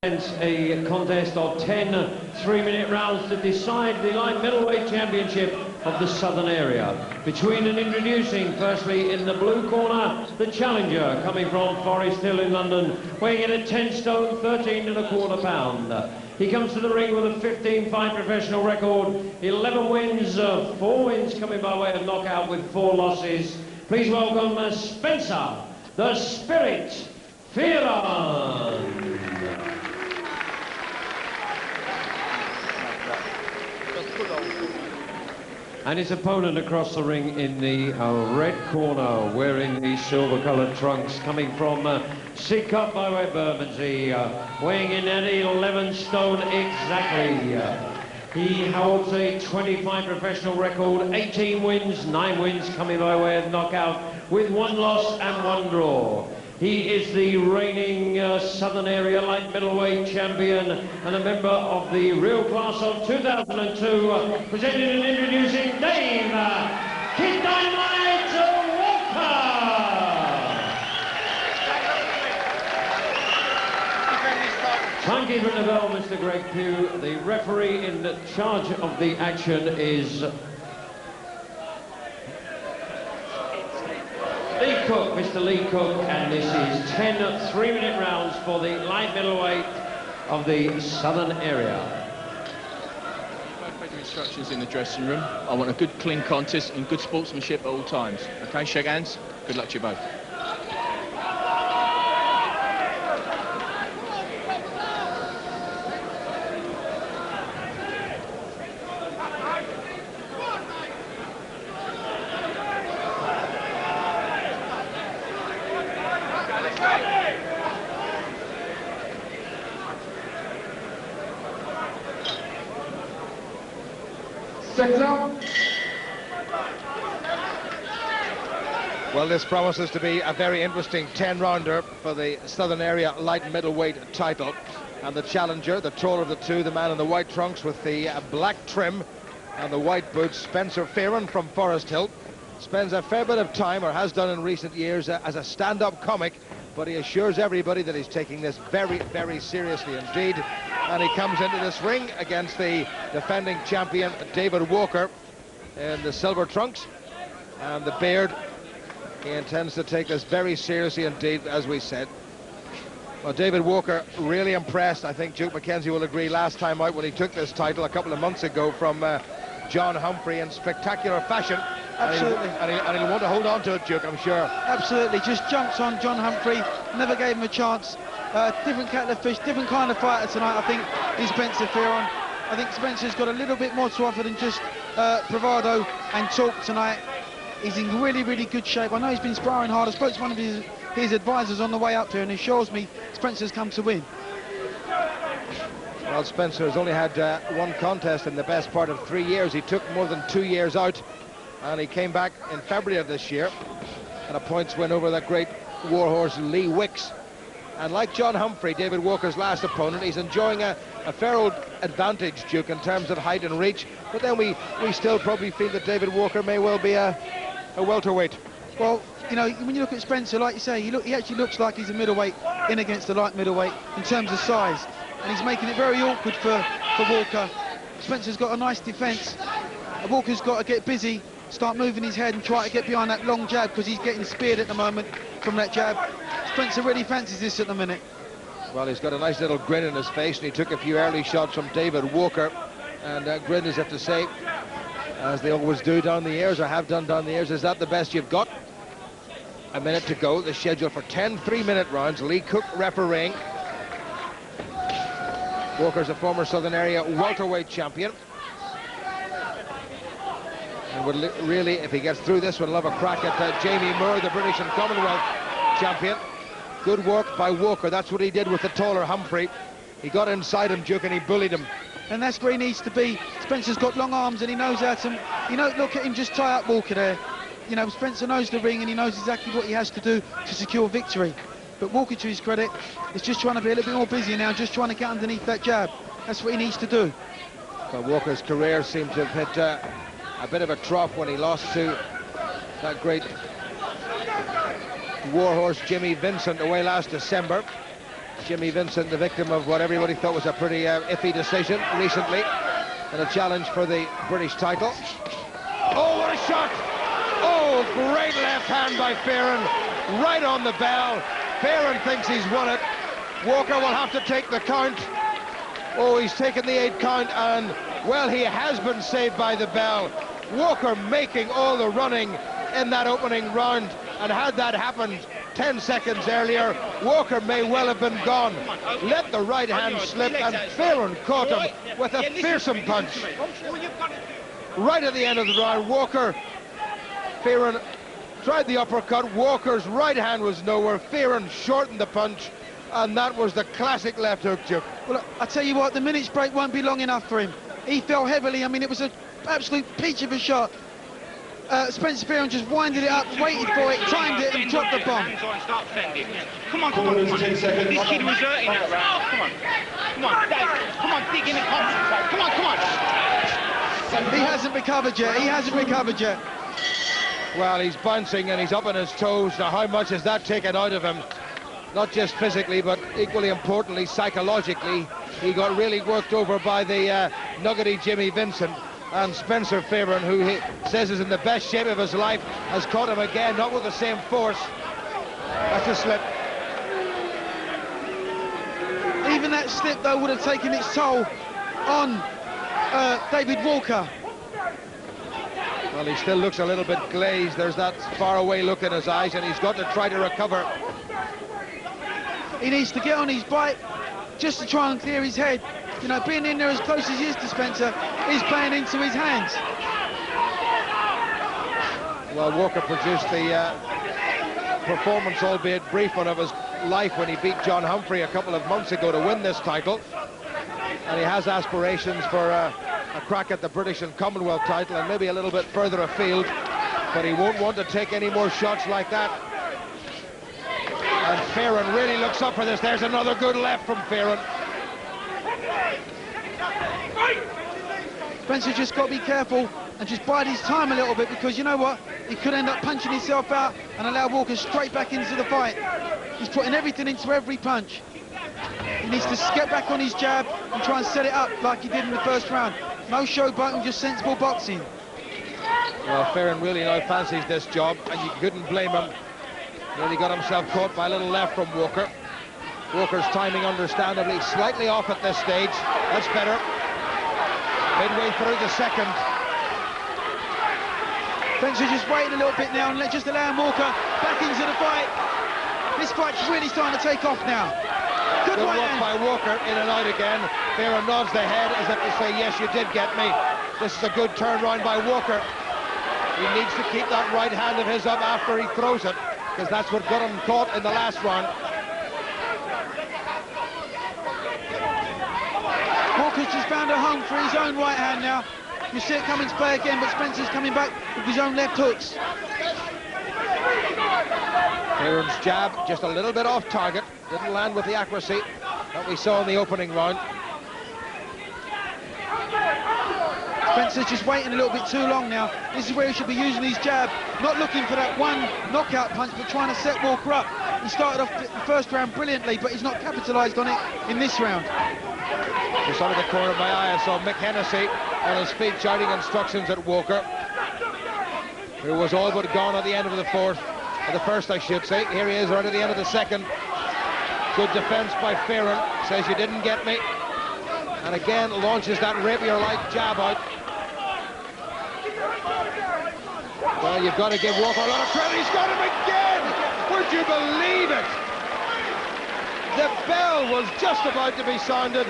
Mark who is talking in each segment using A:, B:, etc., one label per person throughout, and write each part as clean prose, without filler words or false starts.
A: A contest of 10 3-minute rounds to decide the light middleweight championship of the southern area. Between and introducing, firstly in the blue corner, the challenger coming from Forest Hill in London, weighing in at 10 stone, 13 1/4 pound. He comes to the ring with a 15-fight professional record, 11 wins, 4 wins coming by way of knockout with 4 losses. Please welcome Spencer, the Spirit, Fearon. And his opponent across the ring in the red corner, wearing the silver-coloured trunks, coming from Sidcup by way of Bermondsey, weighing in at 11 stone exactly. He holds a 25 professional record, 18 wins, 9 wins coming by way of knockout, with 1 loss and 1 draw. He is the reigning Southern Area Light Middleweight Champion and a member of the real class of 2002. Presented and introducing Dave Kid Dynamite Walker. Timekeeper in the bell, Mr. Greg Pugh. The referee in charge of the action is Lee Cook, Mr. Lee Cook, and this is 10 3-minute rounds for the light middleweight of the southern area.
B: Both instructions in the dressing room. I want a good, clean contest and good sportsmanship at all times. Okay, shake hands. Good luck to you both.
C: Well, this promises to be a very interesting 10-rounder for the Southern Area light middleweight title. And the challenger, the taller of the two, the man in the white trunks with the black trim and the white boots, Spencer Fearon from Forest Hill, spends a fair bit of time, or has done in recent years, as a stand-up comic, but he assures everybody that he's taking this very, very seriously indeed. And he comes into this ring against the defending champion, David Walker, in the silver trunks and the beard. He intends to take this very seriously indeed, as we said. Well, David Walker really impressed, I think Duke McKenzie will agree, last time out when he took this title a couple of months ago from John Humphrey in spectacular fashion.
D: Absolutely.
C: And he'll want to hold on to it, Duke, I'm sure.
D: Absolutely, just jumps on John Humphrey, never gave him a chance. Different kettle of fish, different kind of fighter tonight, I think, is Spencer Fearon. I think Spencer's got a little bit more to offer than just bravado and talk tonight. He's in really, really good shape. I know he's been sparring hard. I spoke to one of his advisors on the way up here, and he shows me Spencer's come to win.
C: Well, Spencer has only had 1 contest in the best part of 3 years. He took more than 2 years out, and he came back in February of this year and a points win over that great warhorse Lee Wicks. And like John Humphrey, David Walker's last opponent, he's enjoying a fair old advantage, Duke, in terms of height and reach. But then we still probably feel that David Walker may well be a welterweight.
D: Well, you know, when you look at Spencer, like you say, he actually looks like he's a middleweight in against the light middleweight in terms of size. And he's making it very awkward for Walker. Spencer's got a nice defence. Walker's got to get busy, start moving his head and try to get behind that long jab, because he's getting speared at the moment from that jab. Spencer really fancies this at the minute.
C: Well, he's got a nice little grin in his face, and he took a few early shots from David Walker. And grinned, as if to say, as they always do down the years, or have done down the years, is that the best you've got? A minute to go. The schedule for 10 3-minute rounds. Lee Cook refereeing. Walker's a former Southern Area welterweight champion. And would really, if he gets through this, would love a crack at Jamie Moore, the British and Commonwealth champion. Good work by Walker. That's what he did with the taller Humphrey. He got inside him, Duke, and he bullied him.
D: And that's where he needs to be. Spencer's got long arms and he knows how to, look at him just tie up Walker there. You know, Spencer knows the ring and he knows exactly what he has to do to secure victory. But Walker, to his credit, is just trying to be a little bit more busy now, just trying to get underneath that jab. That's what he needs to do.
C: Well, Walker's career seemed to have hit a bit of a trough when he lost to that great warhorse Jimmy Vincent away last December. Jimmy Vincent, the victim of what everybody thought was a pretty iffy decision recently in a challenge for the British title. Oh, what a shot! Oh, great left hand by Fearon, right on the bell. Fearon thinks he's won it. Walker will have to take the count. Oh, he's taken the 8 count, and, well, he has been saved by the bell. Walker making all the running in that opening round, and had that happened 10 seconds earlier, Walker may well have been gone. Let the right hand slip, and Fearon caught him with a fearsome punch. Right at the end of the round, Fearon tried the uppercut. Walker's right hand was nowhere. Fearon shortened the punch, and that was the classic left hook chip.
D: Well, I tell you what, the minute's break won't be long enough for him. He fell heavily. I mean, it was an absolute peach of a shot. Spencer Fearon just winded it up, waited for it, timed it, and dropped the bomb.
E: Come on, come on, come on. This kid was hurting that round. Come on, Dave. Come on, dig in and concentrate. Come on, come on.
D: He hasn't recovered yet. He hasn't recovered yet.
C: Well, he's bouncing and he's up on his toes. Now, how much has that taken out of him? Not just physically, but equally importantly, psychologically. He got really worked over by the nuggety Jimmy Vincent. And Spencer Fearon, who he says is in the best shape of his life, has caught him again, not with the same force. That's a slip.
D: Even that slip, though, would have taken its toll on David Walker.
C: Well, he still looks a little bit glazed. There's that faraway look in his eyes, and he's got to try to recover.
D: He needs to get on his bike just to try and clear his head. You know, being in there as close as he is to Spencer is playing into his hands.
C: Well, Walker produced the performance, albeit brief one, of his life when he beat John Humphrey a couple of months ago to win this title. And he has aspirations for a crack at the British and Commonwealth title, and maybe a little bit further afield, but he won't want to take any more shots like that. And Fearon really looks up for this. There's another good left from Fearon.
D: Spencer just got to be careful and just bide his time a little bit, because you know what? He could end up punching himself out and allow Walker straight back into the fight. He's putting everything into every punch. He needs to get back on his jab and try and set it up like he did in the first round. No showboating, just sensible boxing.
C: Well, Fearon really now fancies this job, and you couldn't blame him. Nearly got himself caught by a little left from Walker. Walker's timing, understandably, slightly off at this stage. That's better. Midway through the second.
D: Spencer just waiting a little bit now and just allowing Walker back into the fight. This fight's really starting to take off now. Good
C: work
D: right
C: by Walker, in and out again. Fearon nods the head as if to say, yes, you did get me. This is a good turnaround by Walker. He needs to keep that right hand of his up after he throws it, because that's what got him caught in the last round.
D: Walker's just found a home for his own right hand now. You see it come into play again, but Spencer's coming back with his own left hooks.
C: Fearon's jab just a little bit off target. Didn't land with the accuracy that we saw in the opening round.
D: Spencer's just waiting a little bit too long now. This is where he should be using his jab, not looking for that one knockout punch, but trying to set Walker up. He started off the first round brilliantly, but he's not capitalised on it in this round.
C: Just out of the corner of my eye, I saw Mick Hennessy on his feet shouting instructions at Walker, who was all but gone at the end of the first, I should say. Here he is right at the end of the second. Good defence by Fearon. Says, you didn't get me. And again launches that rapier-like jab out. Well, you've got to give Walker a lot of credit. He's got him again! Would you believe it? The bell was just about to be sounded,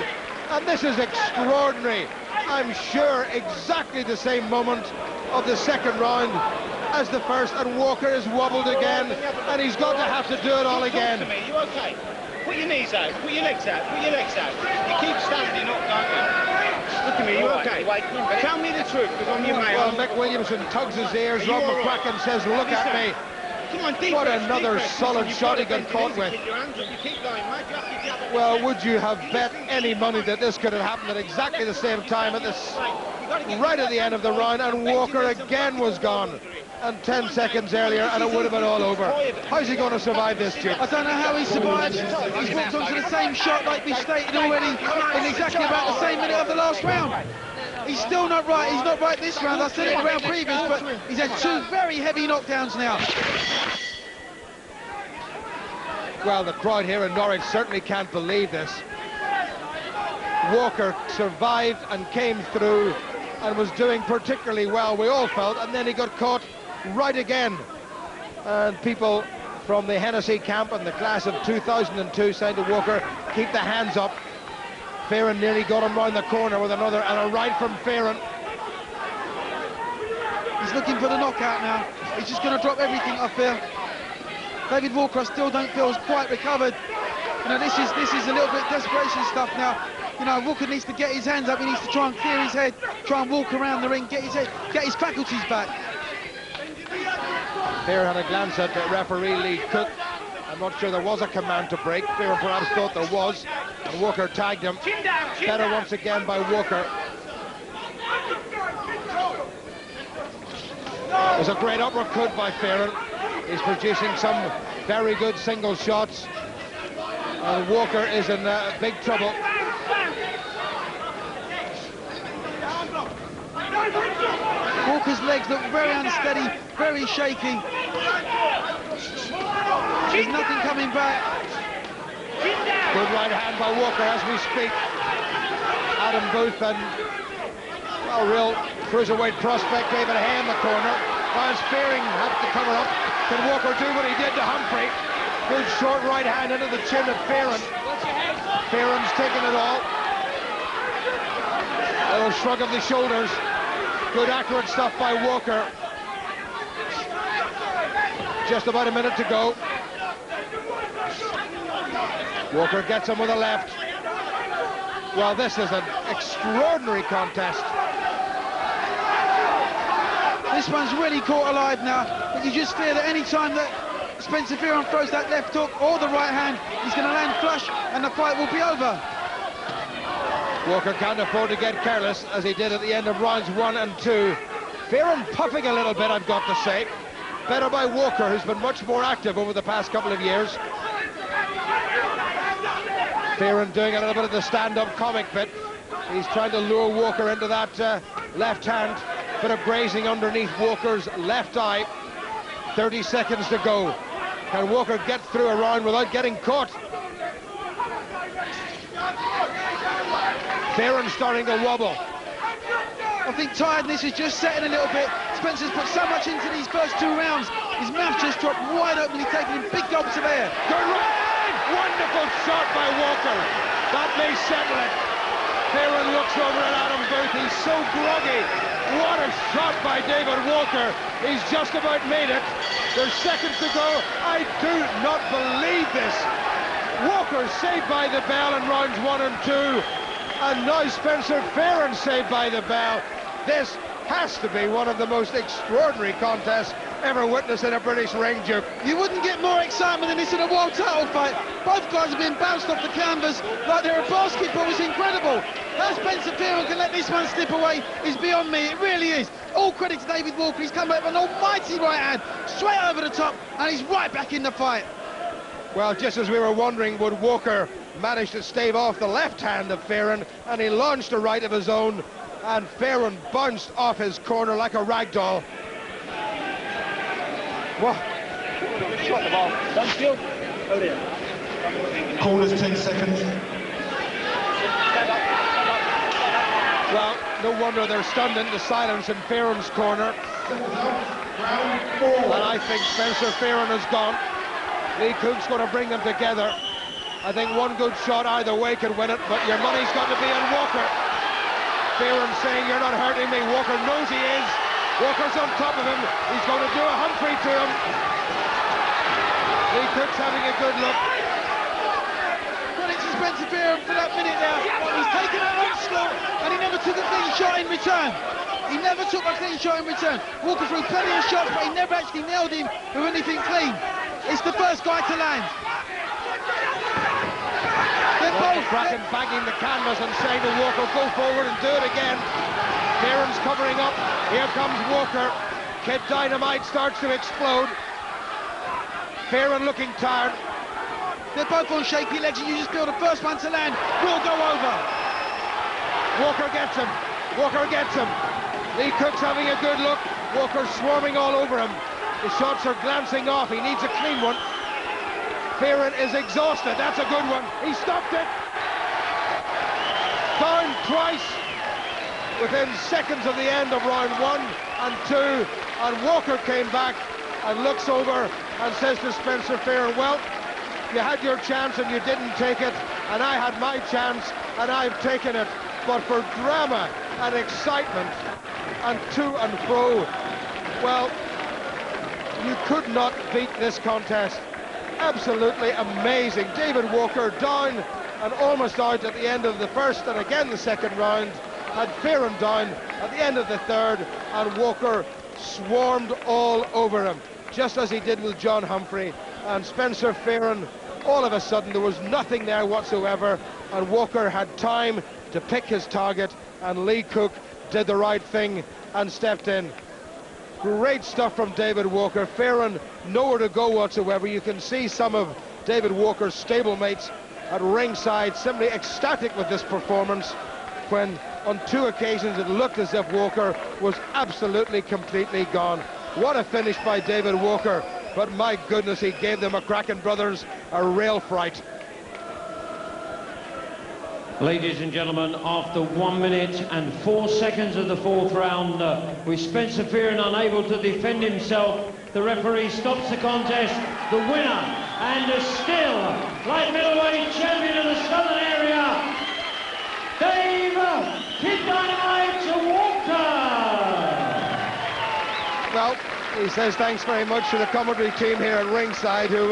C: and this is extraordinary. I'm sure exactly the same moment of the second round as the first, and Walker is wobbled again, and he's got to have to do it all again.
E: Talk to me, you okay? Put your knees out, put your legs out, put your legs out. You keep standing up, don't you? Look at me, you okay? Tell me the truth, because I'm your mate.
C: Well, Mick Williamson tugs his ears. Rob McCracken says, look at me.
E: Come on, deep
C: What
E: breath,
C: another
E: deep breath.
C: solid
E: You've
C: shot
E: got
C: he got
E: to
C: caught with.
E: keep your hands up. You keep going, mate. You have to jab.
C: Well, would you have bet any money that this could have happened at exactly the same time at this, right at the end of the round, and Walker again was gone. and 10 seconds earlier, and it would have been all over. How's he going to survive this, Jim?
D: I don't know how he survived. He's walked onto the same shot like we stated already in exactly about the same minute of the last round. He's still not right. He's not right this round. I said it the round previous, but he's had two very heavy knockdowns now.
C: Well, the crowd here in Norwich certainly can't believe this. Walker survived and came through and was doing particularly well, we all felt, and then he got caught right again. And people from the Hennessy camp and the class of 2002 saying to Walker, keep the hands up. Fearon nearly got him round the corner with another, and a right from Fearon.
D: He's looking for the knockout now. He's just going to drop everything, I fear. David Walker, I still don't feel is quite recovered. You know, this is a little bit desperation stuff now. You know, Walker needs to get his hands up. He needs to try and clear his head, try and walk around the ring, get his head, get his faculties back.
C: Fearon had a glance at referee Lee Cook. I'm not sure there was a command to break. Fearon perhaps thought there was, and Walker tagged him. Better once again by Walker. There's a great uppercut by Fearon. He's producing some very good single shots. And Walker is in big trouble.
D: Walker's legs look very unsteady, very shaky. There's nothing coming back.
C: Good right hand by Walker as we speak. Adam Booth and, well, real cruiserweight prospect David Hay in the corner. While Fearon had to cover up. Can Walker do what he did to Humphrey? Good short right hand into the chin of Fearon. Fearon's taking it all. A little shrug of the shoulders. Good accurate stuff by Walker. Just about a minute to go. Walker gets him with a left. Well, this is an extraordinary contest.
D: This one's really caught alive now, but you just fear that any time that Spencer Fearon throws that left hook or the right hand, he's going to land flush and the fight will be over.
C: Walker can't afford to get careless, as he did at the end of rounds 1 and 2. Fearon puffing a little bit, I've got to say. Better by Walker, who's been much more active over the past couple of years. Fearon doing a little bit of the stand-up comic bit. He's trying to lure Walker into that left hand. Bit of grazing underneath Walker's left eye. 30 seconds to go. Can Walker get through a round without getting caught? Fearon starting to wobble.
D: I think tiredness is just setting a little bit. Spencer's put so much into these first 2 rounds. His mouth just dropped wide open. He's taking in big gulps of air.
C: Good right! Wonderful shot by Walker. That may settle it. Fearon looks over at Adam Booth. He's so groggy. What a shot by David Walker. He's just about made it. There's seconds to go. I do not believe this. Walker saved by the bell in rounds 1 and 2. And now Spencer Fearon saved by the bell. This has to be one of the most extraordinary contests ever witnessed in a British ring, Duke.
D: You wouldn't get more excitement than this in a world title fight. Both guys have been bounced off the canvas like they're a basketball. It's incredible. How Spencer Fearon can let this one slip away is beyond me. It really is. All credit to David Walker. He's come up with an almighty right hand, straight over the top, and he's right back in the fight.
C: Well, just as we were wondering, would Walker manage to stave off the left hand of Fearon, and he launched a right of his own, and Fearon bounced off his corner like a rag doll. Well,
E: Shot the ball. Done, Phil. Hold it.
F: Corners 10 seconds.
C: well, no wonder they're stunned into silence in Fearon's corner. And I think Spencer Fearon has gone. Lee Cook's going to bring them together. I think one good shot either way can win it, but your money's got to be on Walker. Fearon saying, you're not hurting me. Walker knows he is. Walker's on top of him. He's going to do a Humphrey to him. Lee Cook's having a good look.
D: Credit to Spencer Fearon for that minute now. He's taken that onslaught and he never took a clean shot in return. He never took a clean shot in return. Walker threw plenty of shots, but he never actually nailed him with anything clean. It's the first guy to land. They're both
C: banging the canvas and saying to Walker, go forward and do it again. Fearon's covering up. Here comes Walker. Kid Dynamite starts to explode. Fearon looking tired.
D: They're both on shaky legs, and you just feel the first one to land will go over.
C: Walker gets him. Walker gets him. Lee Cook's having a good look. Walker's swarming all over him. The shots are glancing off. He needs a clean one. Fearon is exhausted. That's a good one. He stopped it. Down twice within seconds of the end of round 1 and 2. And Walker came back and looks over and says to Spencer Fearon, well, you had your chance and you didn't take it, and I had my chance and I've taken it. But for drama and excitement and to and fro, well, you could not beat this contest. Absolutely amazing. David Walker down and almost out at the end of the first and again the second round. Had Fearon down at the end of the third, and Walker swarmed all over him, just as he did with John Humphrey. And Spencer Fearon, all of a sudden there was nothing there whatsoever, and Walker had time to pick his target, and Lee Cook did the right thing and stepped in. Great stuff from David Walker. Fearon nowhere to go whatsoever. You can see some of David Walker's stablemates at ringside simply ecstatic with this performance, when on 2 occasions it looked as if Walker was absolutely completely gone. What a finish by David Walker, but my goodness, he gave the McCracken brothers a real fright.
A: Ladies and gentlemen, after 1 minute and 4 seconds of the 4th round, with Spencer Fearon unable to defend himself, the referee stops the contest. The winner and still light middleweight champion of the Southern area, Dave Kid Dynamite Walker.
C: Well, he says thanks very much to the commentary team here at ringside, who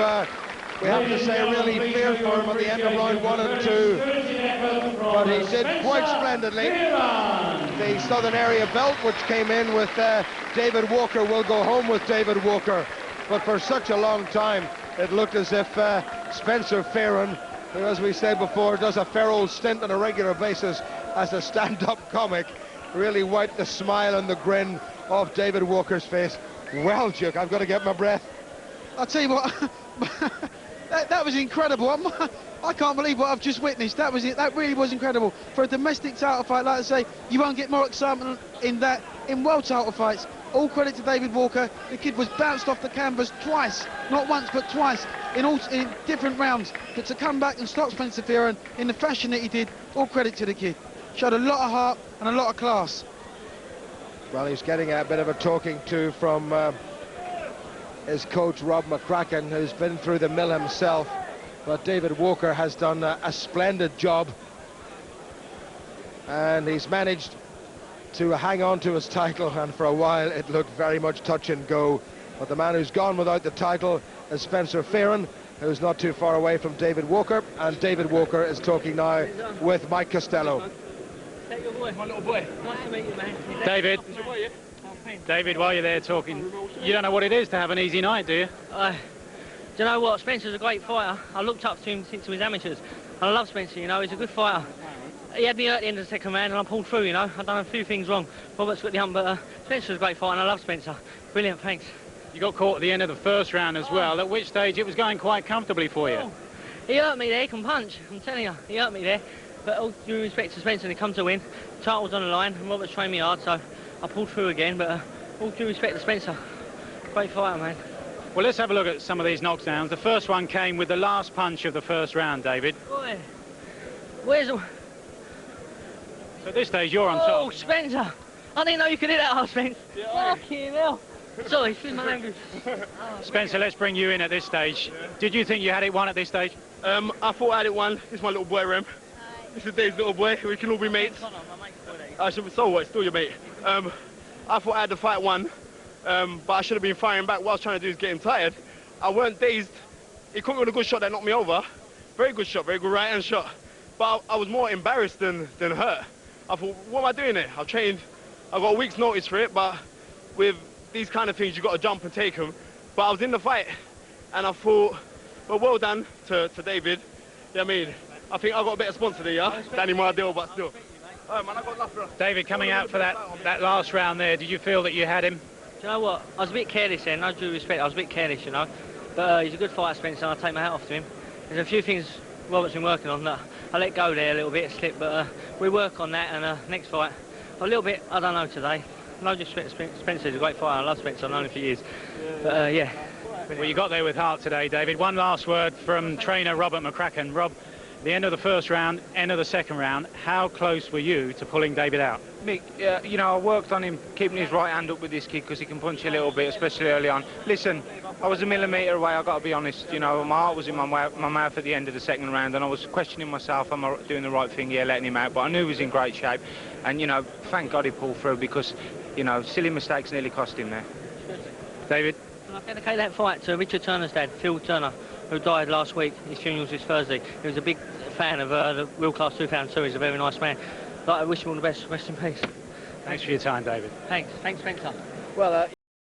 C: we have to say really feared for him at the end of round 1 and 2. But he did quite splendidly. The Southern Area belt, which came in with David Walker, will go home with David Walker. But for such a long time, it looked as if Spencer Fearon, who, as we said before, does a fair old stint on a regular basis as a stand-up comic, really wiped the smile and the grin off David Walker's face. Well, Duke, I've got to get my breath.
D: I'll tell you what, that was incredible. I can't believe what I've just witnessed. That was it. That really was incredible. For a domestic title fight, like I say, you won't get more excitement in world title fights. All credit to David Walker. The kid was bounced off the canvas twice, not once but twice, in different rounds. But to come back and stop Spencer Fearon in the fashion that he did, all credit to the kid. Showed a lot of heart and a lot of class.
C: Well, he's getting a bit of a talking to from his coach, Rob McCracken, who's been through the mill himself. But David Walker has done a splendid job, and he's managed to hang on to his title, and for a while it looked very much touch and go. But the man who's gone without the title is Spencer Fearon, who's not too far away from David Walker, and David Walker is talking now with Mike Costello.
G: Your boy. My little boy. Nice to meet you, man.
H: David. David, while you're there talking, you don't know what it is to have an easy night, do you?
G: Do you know what? Spencer's a great fighter. I looked up to him since he was amateurs. And I love Spencer, you know, he's a good fighter. He had me hurt at the end of the second round and I pulled through, you know. I've done a few things wrong. Robert's got the hump, but Spencer's a great fighter and I love Spencer. Brilliant, thanks.
H: You got caught at the end of the first round as well, at which stage it was going quite comfortably for you.
G: Oh, he hurt me there, he can punch, I'm telling you. He hurt me there. But all due respect to Spencer, he come to win. Title's on the line and Robert's trained me hard, so I pulled through again. But all due respect to Spencer, great fighter, man.
H: Well, let's have a look at some of these knockdowns. The first one came with the last punch of the first round, David.
G: Boy, where's the...
H: So at this stage, you're on top.
G: Oh, Spencer! I didn't know you could hit that hard, Spencer. Yeah. Fucking hell. Sorry, excuse my language.
H: Spencer, let's bring you in at this stage. Did you think you had it won at this stage?
I: I thought I had it won. This is my little boy, Rem. This is Dave's little boy. We can all be mates. I should be so what? Still your mate. I thought I had the fight won, but I should have been firing back. What I was trying to do is get him tired. I weren't dazed. He caught me with a good shot that knocked me over. Very good shot, very good right hand shot. But I was more embarrassed than hurt. I thought, what am I doing here? I've trained, I've got a week's notice for it, but with these kind of things, you've got to jump and take them. But I was in the fight, and I thought, well done to David. Yeah, I mean, I think I got a better sponsor there, yeah? Danny Mardell, but still. Man, I got nothing.
H: David, coming out for that last round there, did you feel that you had him?
G: Do you know what? I was a bit careless then, no due respect, I was a bit careless, you know. But he's a good fighter, Spencer, and I'll take my hat off to him. There's a few things Robert's been working on that I let go there a little bit, slip, but we work on that, and next fight, a little bit, I don't know today. No disrespect, Spencer's a great fighter, I love Spencer, I've known him for years. But yeah.
H: Well, you got there with heart today, David. One last word from trainer Robert McCracken. Rob, the end of the first round, end of the second round, how close were you to pulling David out?
J: Mick, you know, I worked on him keeping his right hand up with this kid because he can punch a little bit, especially early on. Listen, I was a millimetre away, I've got to be honest. You know, my heart was in my mouth at the end of the second round, and I was questioning myself, am I doing the right thing? Yeah, letting him out, but I knew he was in great shape. And, you know, thank God he pulled through because, you know, silly mistakes nearly cost him there.
H: David?
G: I dedicate that fight to Richard Turner's dad, Phil Turner, who died last week. His funeral's this Thursday. He was a big fan of the Real Class 2002. He's a very nice man. I wish him all the best. Rest in peace.
H: Thanks for your time, David.
G: Thanks, Spencer.
J: Well,